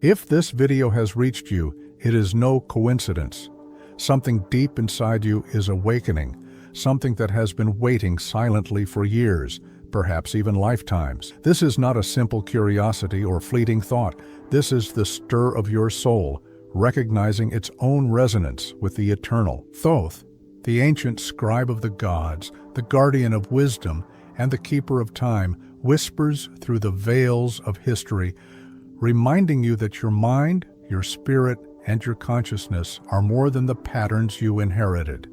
If this video has reached you, it is no coincidence. Something deep inside you is awakening, something that has been waiting silently for years, perhaps even lifetimes. This is not a simple curiosity or fleeting thought. This is the stir of your soul, recognizing its own resonance with the eternal. Thoth, the ancient scribe of the gods, the guardian of wisdom, and the keeper of time, whispers through the veils of history, reminding you that your mind, your spirit, and your consciousness are more than the patterns you inherited.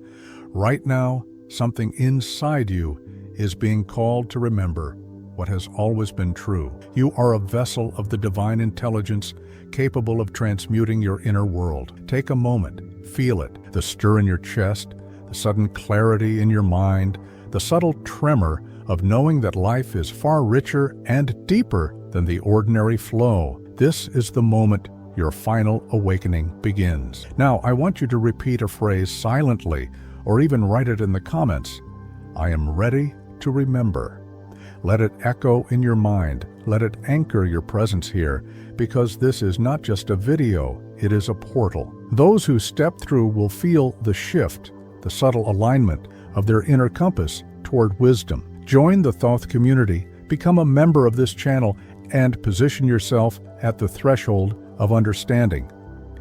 Right now, something inside you is being called to remember what has always been true. You are a vessel of the divine intelligence capable of transmuting your inner world. Take a moment, feel it, the stir in your chest, the sudden clarity in your mind, the subtle tremor of knowing that life is far richer and deeper than the ordinary flow. This is the moment your final awakening begins. Now, I want you to repeat a phrase silently, or even write it in the comments. I am ready to remember. Let it echo in your mind. Let it anchor your presence here, because this is not just a video, it is a portal. Those who step through will feel the shift, the subtle alignment of their inner compass toward wisdom. Join the Thoth community, become a member of this channel, and position yourself at the threshold of understanding.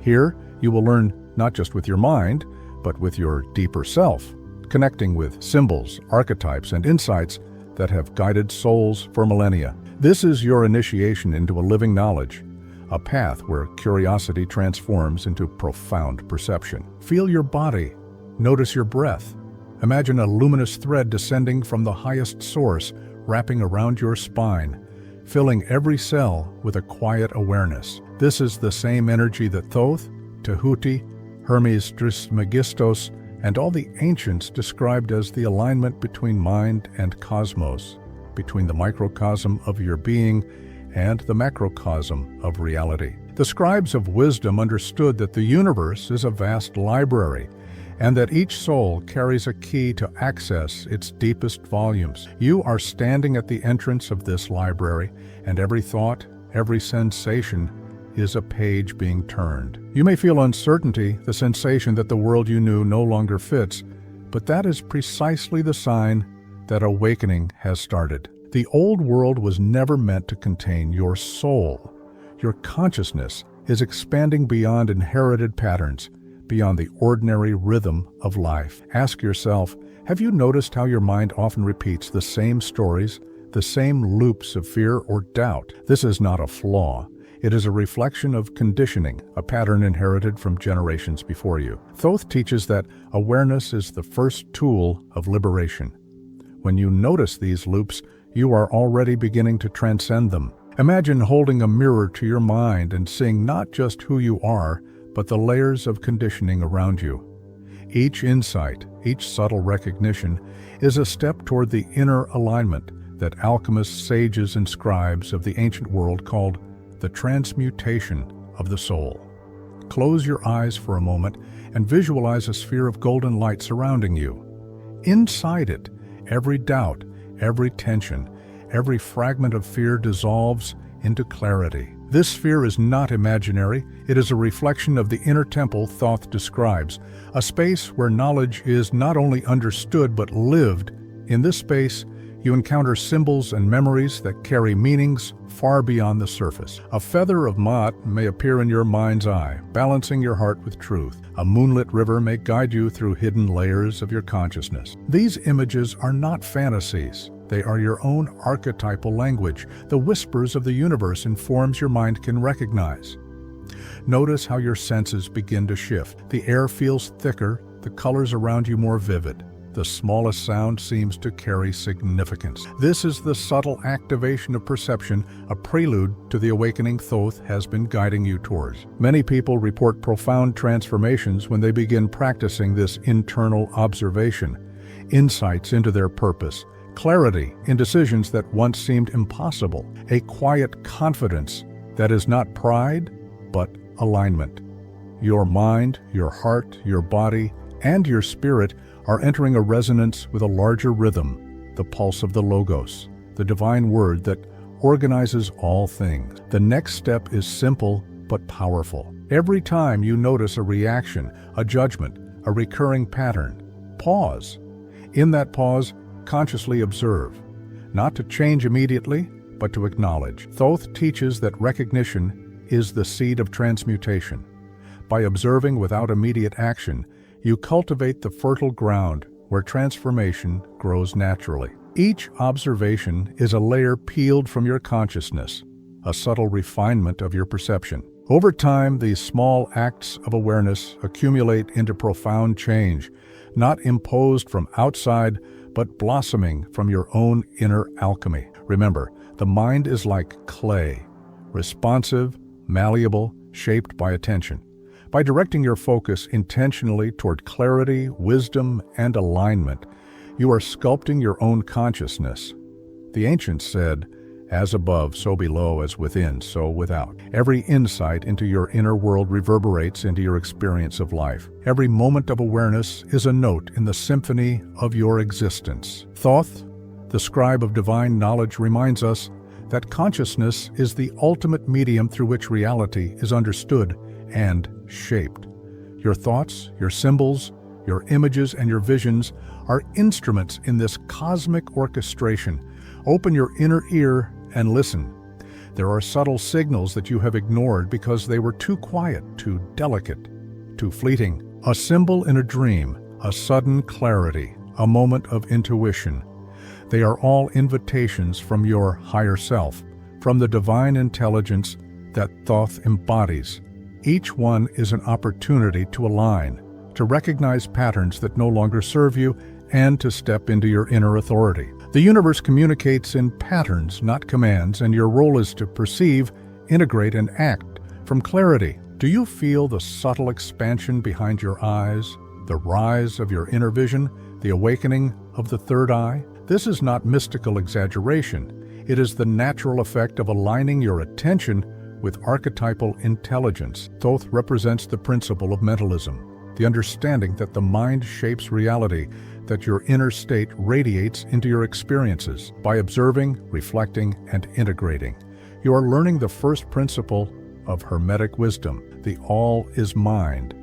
Here, you will learn not just with your mind, but with your deeper self, connecting with symbols, archetypes, and insights that have guided souls for millennia. This is your initiation into a living knowledge, a path where curiosity transforms into profound perception. Feel your body, notice your breath. Imagine a luminous thread descending from the highest source, wrapping around your spine, filling every cell with a quiet awareness. This is the same energy that Thoth, Tahuti, Hermes Trismegistos, and all the ancients described as the alignment between mind and cosmos, between the microcosm of your being and the macrocosm of reality. The scribes of wisdom understood that the universe is a vast library, and that each soul carries a key to access its deepest volumes. You are standing at the entrance of this library, and every thought, every sensation is a page being turned. You may feel uncertainty, the sensation that the world you knew no longer fits, but that is precisely the sign that awakening has started. The old world was never meant to contain your soul. Your consciousness is expanding beyond inherited patterns, beyond the ordinary rhythm of life. Ask yourself, have you noticed how your mind often repeats the same stories, the same loops of fear or doubt? This is not a flaw. It is a reflection of conditioning, a pattern inherited from generations before you. Thoth teaches that awareness is the first tool of liberation. When you notice these loops, you are already beginning to transcend them. Imagine holding a mirror to your mind and seeing not just who you are, but the layers of conditioning around you. Each insight, each subtle recognition, is a step toward the inner alignment that alchemists, sages, and scribes of the ancient world called the transmutation of the soul. Close your eyes for a moment and visualize a sphere of golden light surrounding you. Inside it, every doubt, every tension, every fragment of fear dissolves into clarity. This sphere is not imaginary. It is a reflection of the inner temple Thoth describes, a space where knowledge is not only understood but lived. In this space, you encounter symbols and memories that carry meanings far beyond the surface. A feather of Maat may appear in your mind's eye, balancing your heart with truth. A moonlit river may guide you through hidden layers of your consciousness. These images are not fantasies. They are your own archetypal language, the whispers of the universe in forms your mind can recognize. Notice how your senses begin to shift. The air feels thicker, the colors around you more vivid. The smallest sound seems to carry significance. This is the subtle activation of perception, a prelude to the awakening Thoth has been guiding you towards. Many people report profound transformations when they begin practicing this internal observation, insights into their purpose, clarity in decisions that once seemed impossible, a quiet confidence that is not pride, but alignment. Your mind, your heart, your body, and your spirit are entering a resonance with a larger rhythm, the pulse of the Logos, the divine word that organizes all things. The next step is simple but powerful. Every time you notice a reaction, a judgment, a recurring pattern, pause. In that pause, consciously observe. Not to change immediately, but to acknowledge. Thoth teaches that recognition is the seed of transmutation. By observing without immediate action, you cultivate the fertile ground where transformation grows naturally. Each observation is a layer peeled from your consciousness, a subtle refinement of your perception. Over time, these small acts of awareness accumulate into profound change, not imposed from outside, but blossoming from your own inner alchemy. Remember, the mind is like clay, responsive, malleable, shaped by attention. By directing your focus intentionally toward clarity, wisdom, and alignment, you are sculpting your own consciousness. The ancients said, "As above, so below, as within, so without." Every insight into your inner world reverberates into your experience of life. Every moment of awareness is a note in the symphony of your existence. Thoth, the scribe of divine knowledge, reminds us that consciousness is the ultimate medium through which reality is understood and shaped. Your thoughts, your symbols, your images, and your visions are instruments in this cosmic orchestration. Open your inner ear and listen. There are subtle signals that you have ignored because they were too quiet, too delicate, too fleeting. A symbol in a dream, a sudden clarity, a moment of intuition. They are all invitations from your higher self, from the divine intelligence that Thoth embodies. Each one is an opportunity to align, to recognize patterns that no longer serve you, and to step into your inner authority. The universe communicates in patterns, not commands, and your role is to perceive, integrate, and act from clarity. Do you feel the subtle expansion behind your eyes, the rise of your inner vision, the awakening of the third eye? This is not mystical exaggeration. It is the natural effect of aligning your attention with archetypal intelligence. Thoth represents the principle of mentalism, the understanding that the mind shapes reality, that your inner state radiates into your experiences. By observing, reflecting, and integrating, you are learning the first principle of Hermetic wisdom. The all is mind,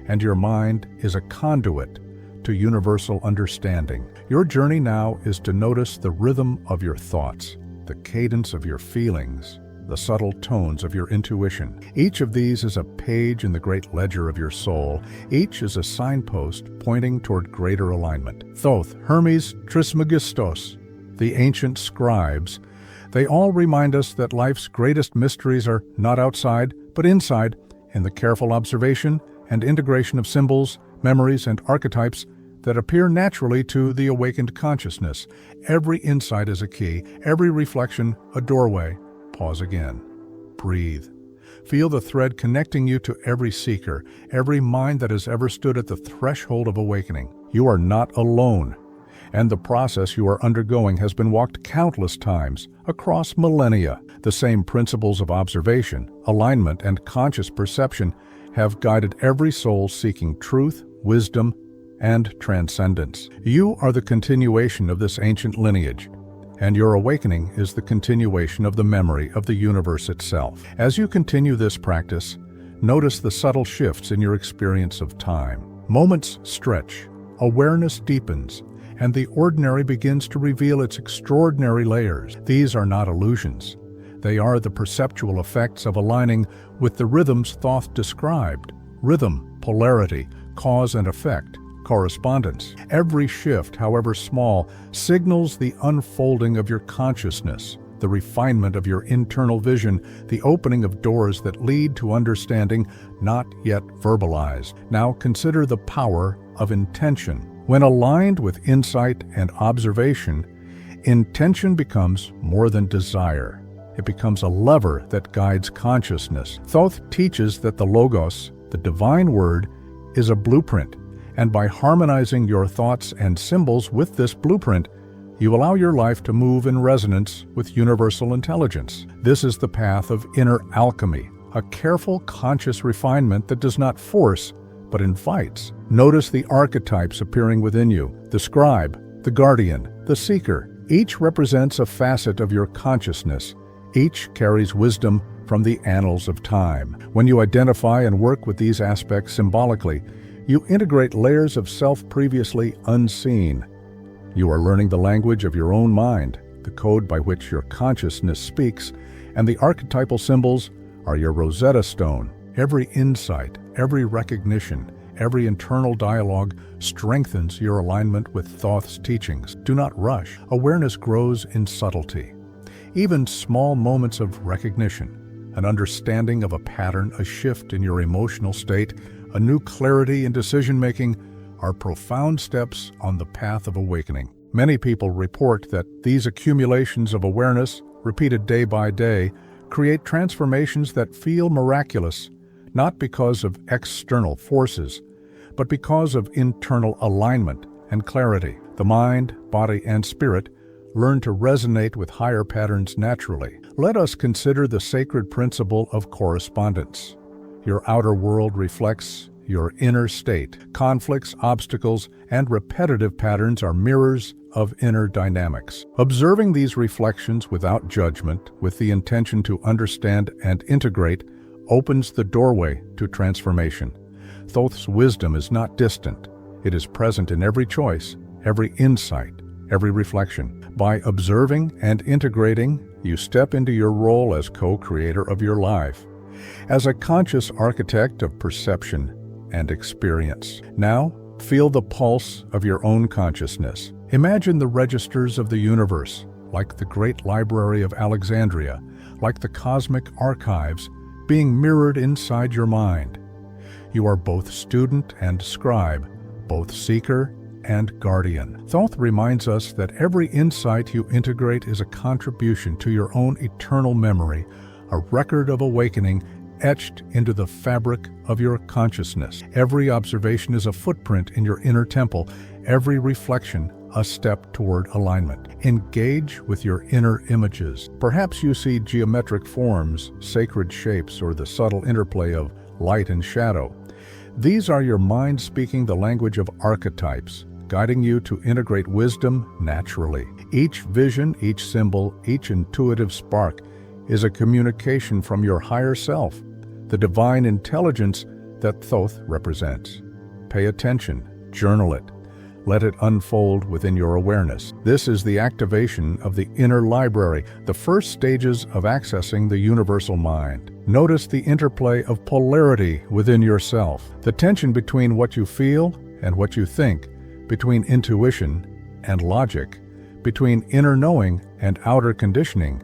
and your mind is a conduit to universal understanding. Your journey now is to notice the rhythm of your thoughts, the cadence of your feelings, the subtle tones of your intuition. Each of these is a page in the great ledger of your soul. Each is a signpost pointing toward greater alignment. Thoth, Hermes Trismegistos, the ancient scribes, they all remind us that life's greatest mysteries are not outside, but inside, in the careful observation and integration of symbols, memories, and archetypes that appear naturally to the awakened consciousness. Every insight is a key, every reflection a doorway. Pause again. Breathe. Feel the thread connecting you to every seeker, every mind that has ever stood at the threshold of awakening. You are not alone, and the process you are undergoing has been walked countless times, across millennia. The same principles of observation, alignment, and conscious perception have guided every soul seeking truth, wisdom, and transcendence. You are the continuation of this ancient lineage, and your awakening is the continuation of the memory of the universe itself. As you continue this practice, notice the subtle shifts in your experience of time. Moments stretch, awareness deepens, and the ordinary begins to reveal its extraordinary layers. These are not illusions. They are the perceptual effects of aligning with the rhythms Thoth described. Rhythm, polarity, cause and effect, correspondence. Every shift, however small, signals the unfolding of your consciousness, the refinement of your internal vision, the opening of doors that lead to understanding not yet verbalized. Now consider the power of intention. When aligned with insight and observation, intention becomes more than desire. It becomes a lever that guides consciousness. Thoth teaches that the Logos, the divine word, is a blueprint, and by harmonizing your thoughts and symbols with this blueprint, you allow your life to move in resonance with universal intelligence. This is the path of inner alchemy, a careful, conscious refinement that does not force, but invites. Notice the archetypes appearing within you: the scribe, the guardian, the seeker. Each represents a facet of your consciousness. Each carries wisdom from the annals of time. When you identify and work with these aspects symbolically, you integrate layers of self previously unseen. You are learning the language of your own mind, the code by which your consciousness speaks, and the archetypal symbols are your Rosetta Stone. Every insight, every recognition, every internal dialogue strengthens your alignment with Thoth's teachings. Do not rush. Awareness grows in subtlety. Even small moments of recognition, an understanding of a pattern, a shift in your emotional state, a new clarity in decision-making are profound steps on the path of awakening. Many people report that these accumulations of awareness, repeated day by day, create transformations that feel miraculous, not because of external forces, but because of internal alignment and clarity. The mind, body, and spirit learn to resonate with higher patterns naturally. Let us consider the sacred principle of correspondence. Your outer world reflects your inner state. Conflicts, obstacles, and repetitive patterns are mirrors of inner dynamics. Observing these reflections without judgment, with the intention to understand and integrate, opens the doorway to transformation. Thoth's wisdom is not distant. It is present in every choice, every insight, every reflection. By observing and integrating, you step into your role as co-creator of your life, as a conscious architect of perception and experience. Now, feel the pulse of your own consciousness. Imagine the registers of the universe, like the great library of Alexandria, like the cosmic archives, being mirrored inside your mind. You are both student and scribe, both seeker and guardian. Thoth reminds us that every insight you integrate is a contribution to your own eternal memory, a record of awakening etched into the fabric of your consciousness. Every observation is a footprint in your inner temple, every reflection a step toward alignment. Engage with your inner images. Perhaps you see geometric forms, sacred shapes, or the subtle interplay of light and shadow. These are your mind speaking the language of archetypes, guiding you to integrate wisdom naturally. Each vision, each symbol, each intuitive spark is a communication from your higher self, the divine intelligence that Thoth represents. Pay attention, journal it. Let it unfold within your awareness. This is the activation of the inner library, the first stages of accessing the universal mind. Notice the interplay of polarity within yourself, the tension between what you feel and what you think, between intuition and logic, between inner knowing and outer conditioning.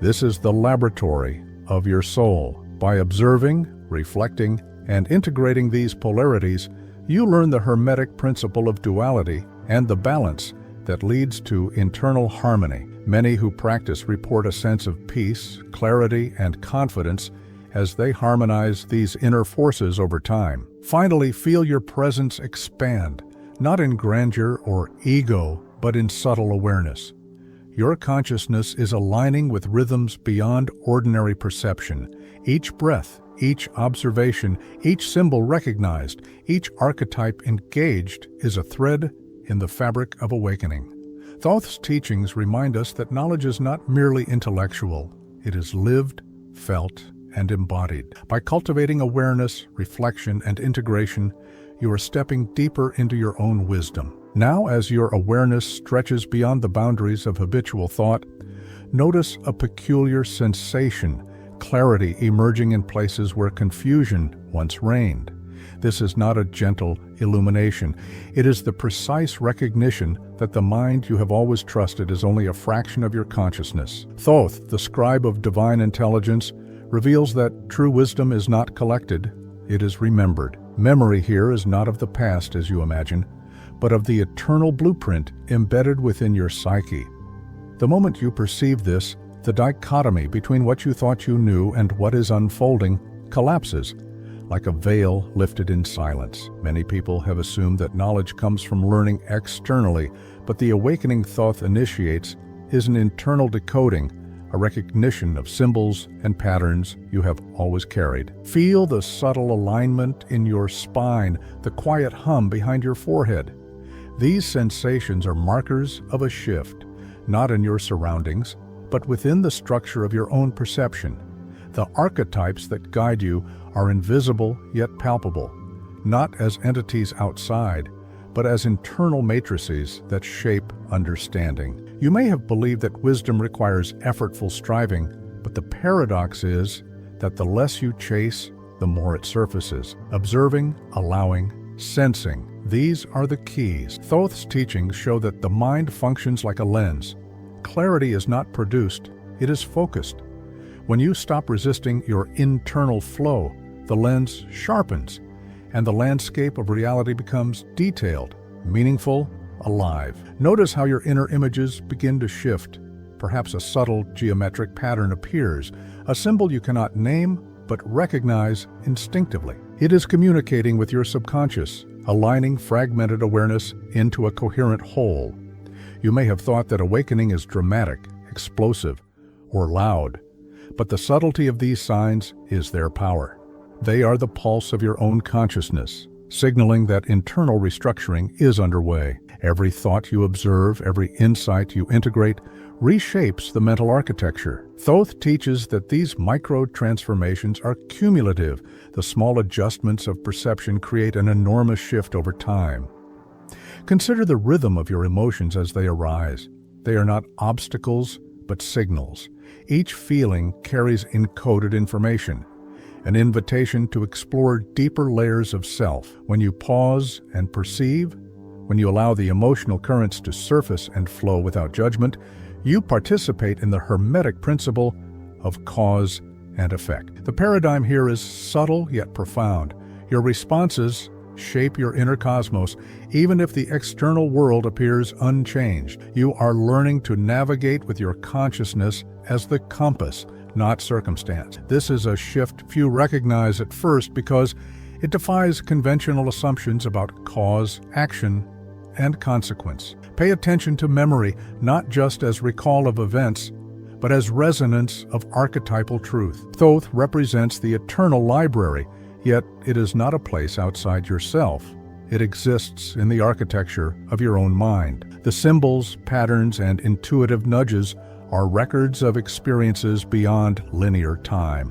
This is the laboratory of your soul. By observing, reflecting, and integrating these polarities, you learn the Hermetic principle of duality and the balance that leads to internal harmony. Many who practice report a sense of peace, clarity, and confidence as they harmonize these inner forces over time. Finally, feel your presence expand, not in grandeur or ego, but in subtle awareness. Your consciousness is aligning with rhythms beyond ordinary perception. Each breath, each observation, each symbol recognized, each archetype engaged is a thread in the fabric of awakening. Thoth's teachings remind us that knowledge is not merely intellectual. It is lived, felt, and embodied. By cultivating awareness, reflection, and integration, you are stepping deeper into your own wisdom. Now, as your awareness stretches beyond the boundaries of habitual thought, notice a peculiar sensation, clarity emerging in places where confusion once reigned. This is not a gentle illumination. It is the precise recognition that the mind you have always trusted is only a fraction of your consciousness. Thoth, the scribe of divine intelligence, reveals that true wisdom is not collected, it is remembered. Memory here is not of the past as you imagine, but of the eternal blueprint embedded within your psyche. The moment you perceive this, the dichotomy between what you thought you knew and what is unfolding collapses, like a veil lifted in silence. Many people have assumed that knowledge comes from learning externally, but the awakening Thoth initiates is an internal decoding, a recognition of symbols and patterns you have always carried. Feel the subtle alignment in your spine, the quiet hum behind your forehead. These sensations are markers of a shift, not in your surroundings, but within the structure of your own perception. The archetypes that guide you are invisible yet palpable, not as entities outside, but as internal matrices that shape understanding. You may have believed that wisdom requires effortful striving, but the paradox is that the less you chase, the more it surfaces. Observing, allowing, sensing. These are the keys. Thoth's teachings show that the mind functions like a lens. Clarity is not produced, it is focused. When you stop resisting your internal flow, the lens sharpens, and the landscape of reality becomes detailed, meaningful, alive. Notice how your inner images begin to shift. Perhaps a subtle geometric pattern appears, a symbol you cannot name but recognize instinctively. It is communicating with your subconscious, aligning fragmented awareness into a coherent whole. You may have thought that awakening is dramatic, explosive, or loud, but the subtlety of these signs is their power. They are the pulse of your own consciousness, signaling that internal restructuring is underway. Every thought you observe, every insight you integrate, reshapes the mental architecture. Thoth teaches that these micro-transformations are cumulative. The small adjustments of perception create an enormous shift over time. Consider the rhythm of your emotions as they arise. They are not obstacles, but signals. Each feeling carries encoded information, an invitation to explore deeper layers of self. When you pause and perceive, when you allow the emotional currents to surface and flow without judgment, you participate in the Hermetic principle of cause and effect. The paradigm here is subtle yet profound. Your responses shape your inner cosmos, even if the external world appears unchanged. You are learning to navigate with your consciousness as the compass, not circumstance. This is a shift few recognize at first because it defies conventional assumptions about cause, action, and consequence. Pay attention to memory, not just as recall of events, but as resonance of archetypal truth. Thoth represents the eternal library, yet it is not a place outside yourself. It exists in the architecture of your own mind. The symbols, patterns, and intuitive nudges are records of experiences beyond linear time.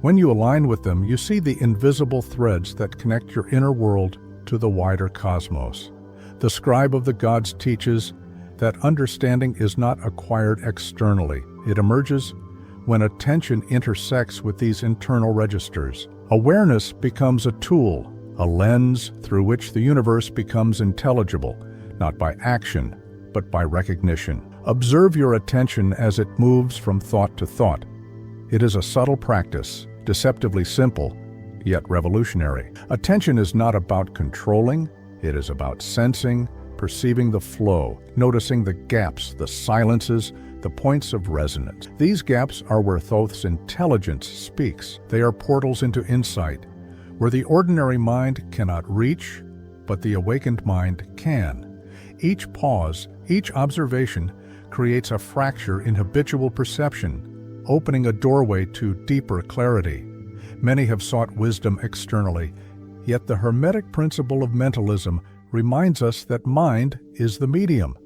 When you align with them, you see the invisible threads that connect your inner world to the wider cosmos. The scribe of the gods teaches that understanding is not acquired externally. It emerges when attention intersects with these internal registers. Awareness becomes a tool, a lens through which the universe becomes intelligible, not by action, but by recognition. Observe your attention as it moves from thought to thought. It is a subtle practice, deceptively simple, yet revolutionary. Attention is not about controlling, it is about sensing, perceiving the flow, noticing the gaps, the silences, the points of resonance. These gaps are where Thoth's intelligence speaks. They are portals into insight, where the ordinary mind cannot reach, but the awakened mind can. Each pause, each observation, creates a fracture in habitual perception, opening a doorway to deeper clarity. Many have sought wisdom externally, yet the Hermetic principle of mentalism reminds us that mind is the medium.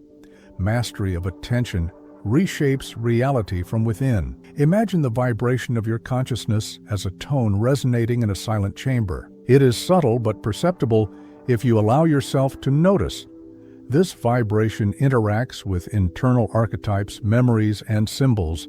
Mastery of attention reshapes reality from within. Imagine the vibration of your consciousness as a tone resonating in a silent chamber. It is subtle but perceptible if you allow yourself to notice. This vibration interacts with internal archetypes, memories, and symbols,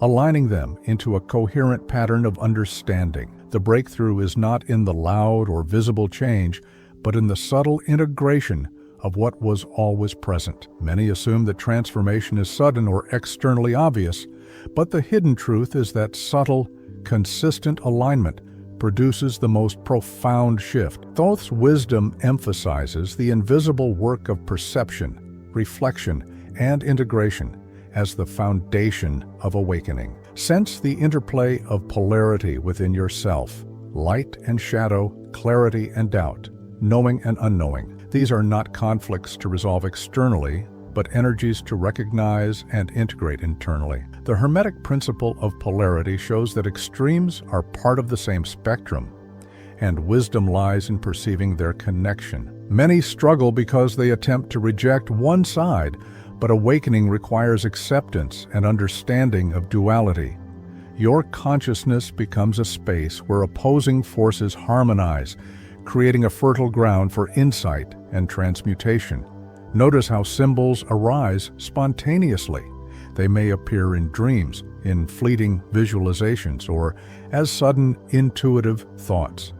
aligning them into a coherent pattern of understanding. The breakthrough is not in the loud or visible change, but in the subtle integration of what was always present. Many assume that transformation is sudden or externally obvious, but the hidden truth is that subtle, consistent alignment produces the most profound shift. Thoth's wisdom emphasizes the invisible work of perception, reflection, and integration as the foundation of awakening. Sense the interplay of polarity within yourself, light and shadow, clarity and doubt, knowing and unknowing. These are not conflicts to resolve externally, but energies to recognize and integrate internally. The Hermetic principle of polarity shows that extremes are part of the same spectrum, and wisdom lies in perceiving their connection. Many struggle because they attempt to reject one side, but awakening requires acceptance and understanding of duality. Your consciousness becomes a space where opposing forces harmonize, creating a fertile ground for insight and transmutation. Notice how symbols arise spontaneously. They may appear in dreams, in fleeting visualizations, or as sudden intuitive thoughts.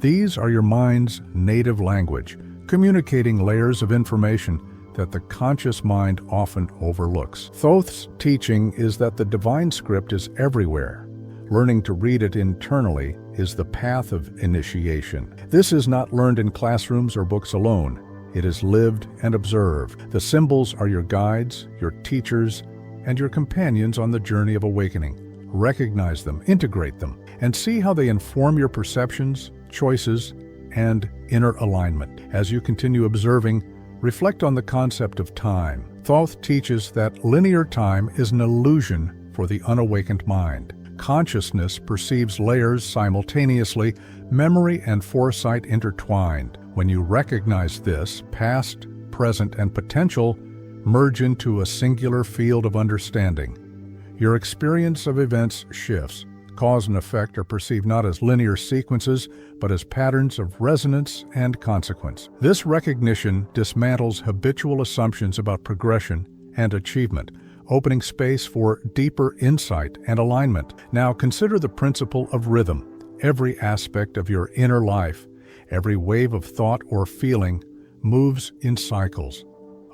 These are your mind's native language, communicating layers of information that the conscious mind often overlooks. Thoth's teaching is that the divine script is everywhere. Learning to read it internally is the path of initiation. This is not learned in classrooms or books alone. It is lived and observed. The symbols are your guides, your teachers, and your companions on the journey of awakening. Recognize them, integrate them, and see how they inform your perceptions, choices, and inner alignment. As you continue observing, reflect on the concept of time. Thoth teaches that linear time is an illusion for the unawakened mind. Consciousness perceives layers simultaneously, memory and foresight intertwined. When you recognize this, past, present, and potential merge into a singular field of understanding. Your experience of events shifts. Cause and effect are perceived not as linear sequences, but as patterns of resonance and consequence. This recognition dismantles habitual assumptions about progression and achievement, opening space for deeper insight and alignment. Now consider the principle of rhythm. Every aspect of your inner life, every wave of thought or feeling, moves in cycles.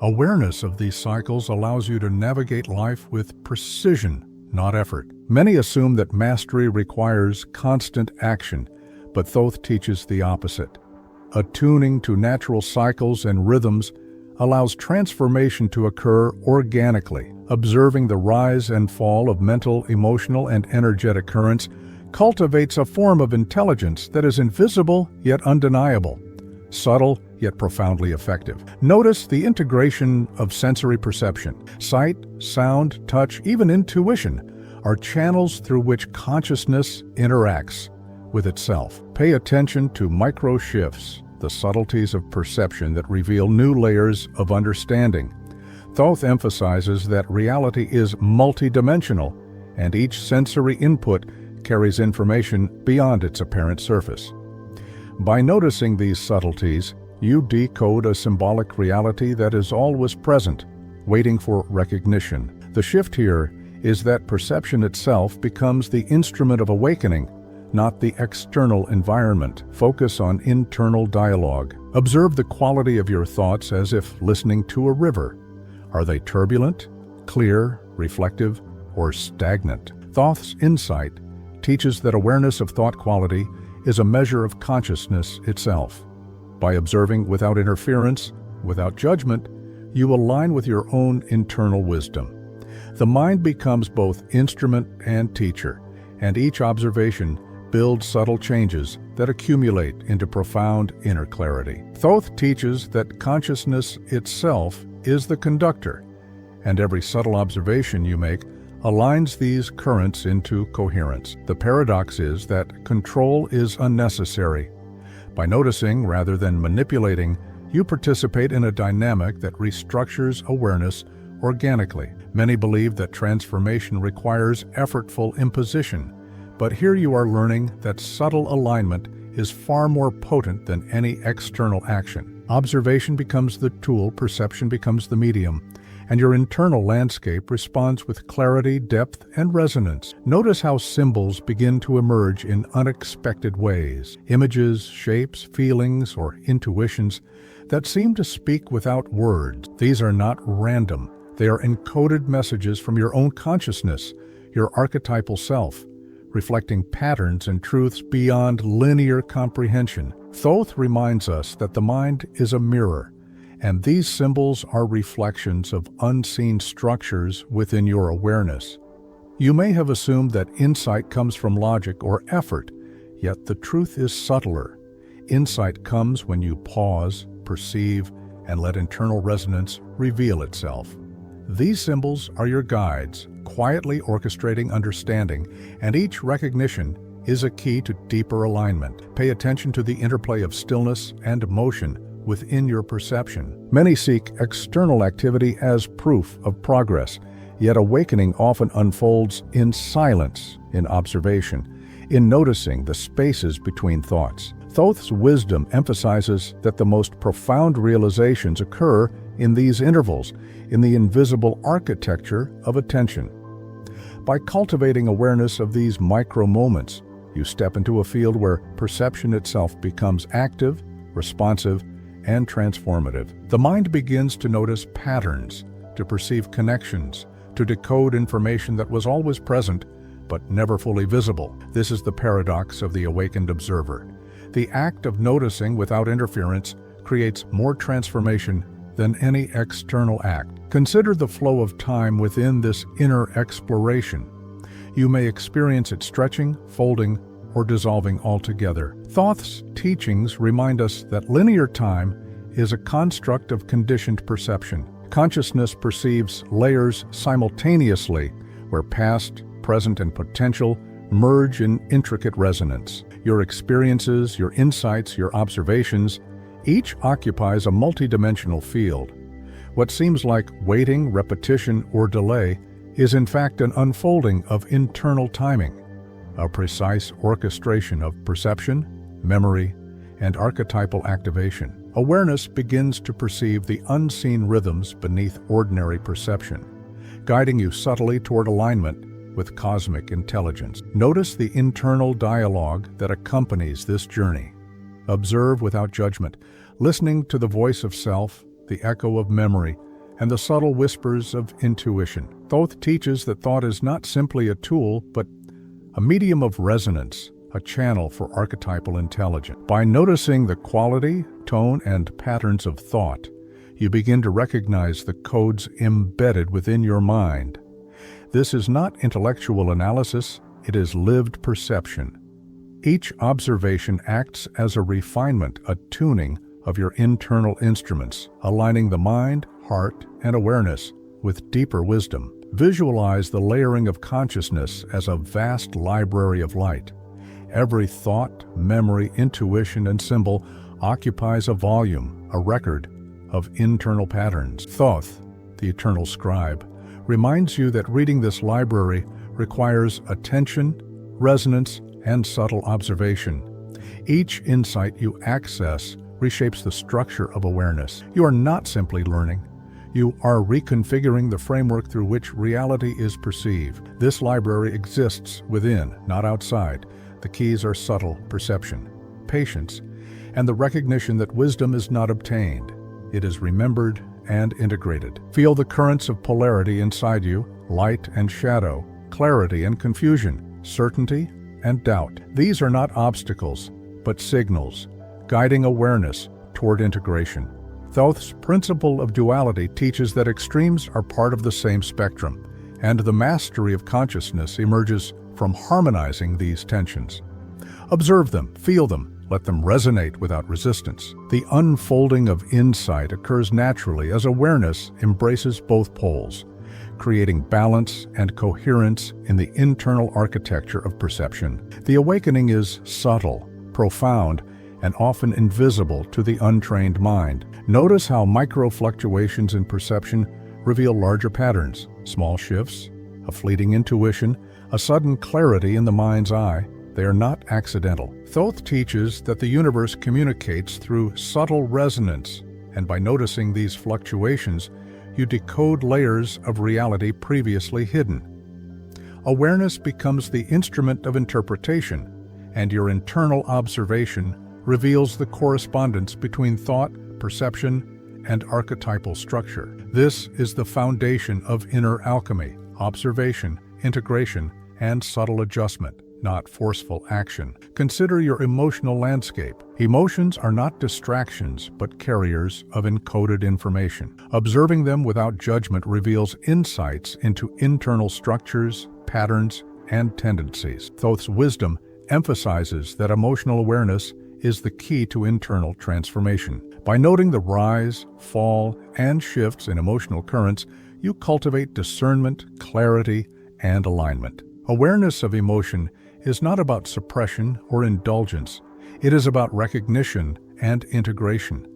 Awareness of these cycles allows you to navigate life with precision, not effort. Many assume that mastery requires constant action, but Thoth teaches the opposite. Attuning to natural cycles and rhythms allows transformation to occur organically. Observing the rise and fall of mental, emotional, and energetic currents cultivates a form of intelligence that is invisible yet undeniable, subtle yet profoundly effective. Notice the integration of sensory perception. Sight, sound, touch, even intuition are channels through which consciousness interacts with itself. Pay attention to micro shifts, the subtleties of perception that reveal new layers of understanding. Thoth emphasizes that reality is multidimensional, and each sensory input carries information beyond its apparent surface. By noticing these subtleties, you decode a symbolic reality that is always present, waiting for recognition. The shift here is that perception itself becomes the instrument of awakening, not the external environment. Focus on internal dialogue. Observe the quality of your thoughts as if listening to a river. Are they turbulent, clear, reflective, or stagnant? Thoth's insight teaches that awareness of thought quality is a measure of consciousness itself. By observing without interference, without judgment, you align with your own internal wisdom. The mind becomes both instrument and teacher, and each observation builds subtle changes that accumulate into profound inner clarity. Thoth teaches that consciousness itself is the conductor, and every subtle observation you make aligns these currents into coherence. The paradox is that control is unnecessary. By noticing rather than manipulating, you participate in a dynamic that restructures awareness organically. Many believe that transformation requires effortful imposition, but here you are learning that subtle alignment is far more potent than any external action. Observation becomes the tool, perception becomes the medium, and your internal landscape responds with clarity, depth, and resonance. Notice how symbols begin to emerge in unexpected ways. Images, shapes, feelings, or intuitions that seem to speak without words. These are not random. They are encoded messages from your own consciousness, your archetypal self, reflecting patterns and truths beyond linear comprehension. Thoth reminds us that the mind is a mirror, and these symbols are reflections of unseen structures within your awareness. You may have assumed that insight comes from logic or effort, yet the truth is subtler. Insight comes when you pause, perceive, and let internal resonance reveal itself. These symbols are your guides, quietly orchestrating understanding, and each recognition is a key to deeper alignment. Pay attention to the interplay of stillness and motion within your perception. Many seek external activity as proof of progress, yet awakening often unfolds in silence, in observation, in noticing the spaces between thoughts. Thoth's wisdom emphasizes that the most profound realizations occur in these intervals, in the invisible architecture of attention. By cultivating awareness of these micro-moments, you step into a field where perception itself becomes active, responsive, and transformative. The mind begins to notice patterns, to perceive connections, to decode information that was always present but never fully visible. This is the paradox of the awakened observer. The act of noticing without interference creates more transformation than any external act. Consider the flow of time within this inner exploration. You may experience it stretching, folding, or dissolving altogether. Thoth's teachings remind us that linear time is a construct of conditioned perception. Consciousness perceives layers simultaneously, where past, present, and potential merge in intricate resonance. Your experiences, your insights, your observations, each occupies a multidimensional field. What seems like waiting, repetition, or delay is in fact an unfolding of internal timing, a precise orchestration of perception, memory, and archetypal activation. Awareness begins to perceive the unseen rhythms beneath ordinary perception, guiding you subtly toward alignment with cosmic intelligence. Notice the internal dialogue that accompanies this journey. Observe without judgment, listening to the voice of self, the echo of memory, and the subtle whispers of intuition. Thoth teaches that thought is not simply a tool, but a medium of resonance, a channel for archetypal intelligence. By noticing the quality, tone, and patterns of thought, you begin to recognize the codes embedded within your mind. This is not intellectual analysis, it is lived perception. Each observation acts as a refinement, a tuning of your internal instruments, aligning the mind, heart, and awareness with deeper wisdom. Visualize the layering of consciousness as a vast library of light. Every thought, memory, intuition, and symbol occupies a volume, a record of internal patterns. Thoth, the eternal scribe, reminds you that reading this library requires attention, resonance, and subtle observation. Each insight you access reshapes the structure of awareness. You are not simply learning. You are reconfiguring the framework through which reality is perceived. This library exists within, not outside. The keys are subtle perception, patience, and the recognition that wisdom is not obtained. It is remembered and integrated. Feel the currents of polarity inside you, light and shadow, clarity and confusion, certainty and doubt. These are not obstacles, but signals, guiding awareness toward integration. Thoth's principle of duality teaches that extremes are part of the same spectrum, and the mastery of consciousness emerges from harmonizing these tensions. Observe them, feel them, let them resonate without resistance. The unfolding of insight occurs naturally as awareness embraces both poles, creating balance and coherence in the internal architecture of perception. The awakening is subtle, profound, and often invisible to the untrained mind. Notice how micro-fluctuations in perception reveal larger patterns, small shifts, a fleeting intuition, a sudden clarity in the mind's eye. They are not accidental. Thoth teaches that the universe communicates through subtle resonance, and by noticing these fluctuations, you decode layers of reality previously hidden. Awareness becomes the instrument of interpretation, and your internal observation reveals the correspondence between thought, perception, and archetypal structure. This is the foundation of inner alchemy, observation, integration, and subtle adjustment, not forceful action. Consider your emotional landscape. Emotions are not distractions, but carriers of encoded information. Observing them without judgment reveals insights into internal structures, patterns, and tendencies. Thoth's wisdom emphasizes that emotional awareness is the key to internal transformation. By noting the rise, fall, and shifts in emotional currents, you cultivate discernment, clarity, and alignment. Awareness of emotion is not about suppression or indulgence. It is about recognition and integration,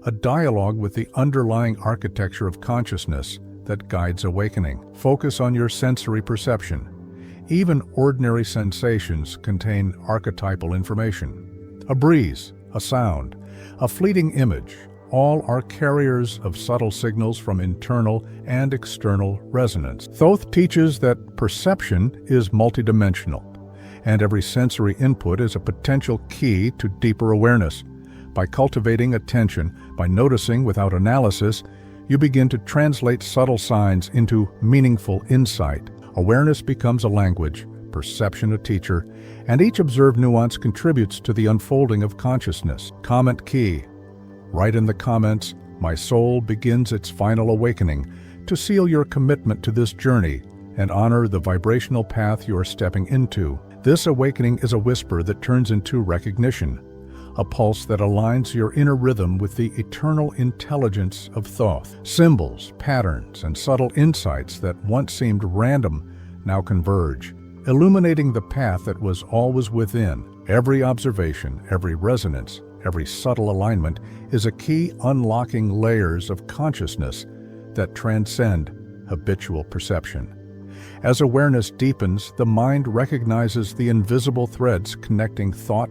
a dialogue with the underlying architecture of consciousness that guides awakening. Focus on your sensory perception. Even ordinary sensations contain archetypal information. A breeze, a sound, a fleeting image, all are carriers of subtle signals from internal and external resonance. Thoth teaches that perception is multidimensional, and every sensory input is a potential key to deeper awareness. By cultivating attention, by noticing without analysis, you begin to translate subtle signs into meaningful insight. Awareness becomes a language, perception a teacher, and each observed nuance contributes to the unfolding of consciousness. Comment key. Write in the comments, "My soul begins its final awakening," to seal your commitment to this journey and honor the vibrational path you are stepping into. This awakening is a whisper that turns into recognition, a pulse that aligns your inner rhythm with the eternal intelligence of Thoth. Symbols, patterns, and subtle insights that once seemed random now converge, illuminating the path that was always within. Every observation, every resonance, every subtle alignment is a key unlocking layers of consciousness that transcend habitual perception. As awareness deepens, the mind recognizes the invisible threads connecting thought,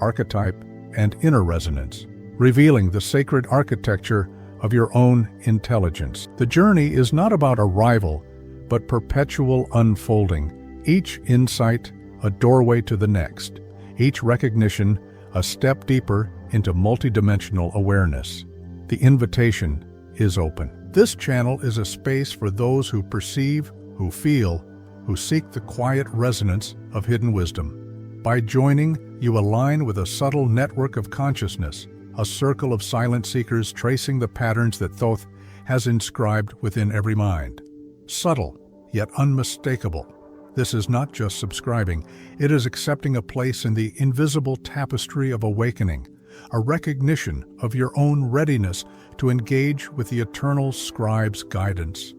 archetype, and inner resonance, revealing the sacred architecture of your own intelligence. The journey is not about arrival, but perpetual unfolding. Each insight, a doorway to the next. Each recognition, a step deeper into multidimensional awareness. The invitation is open. This channel is a space for those who perceive, who feel, who seek the quiet resonance of hidden wisdom. By joining, you align with a subtle network of consciousness, a circle of silent seekers tracing the patterns that Thoth has inscribed within every mind. Subtle, yet unmistakable. This is not just subscribing, it is accepting a place in the invisible tapestry of awakening, a recognition of your own readiness to engage with the eternal scribe's guidance.